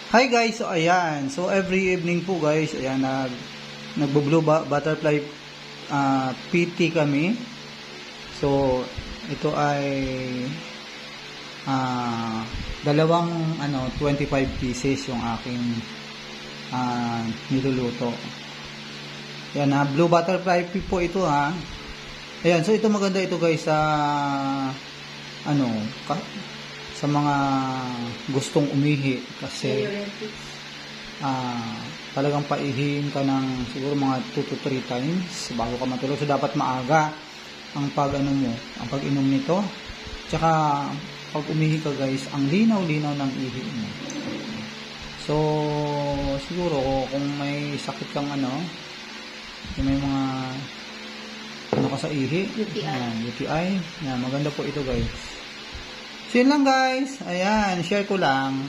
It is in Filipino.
Hi guys, so ayan. So every evening po guys, ayan nagbo-blue butterfly PT kami. So ito ay dalawang 25 pieces yung aking niluluto. Ayan blue butterfly po ito ha. Ayan, so ito maganda ito guys sa sa mga gustong umihi kasi talagang paihiin ka ng siguro mga 2 to 3 times bago ka matulog. So dapat maaga ang pag-inom nito. Tsaka pag umihi ka guys, ang linaw-linaw ng ihi mo. So siguro kung may sakit kang may mga ka sa ihi, UTI, maganda po ito guys. So yun lang guys, ayan, share ko lang.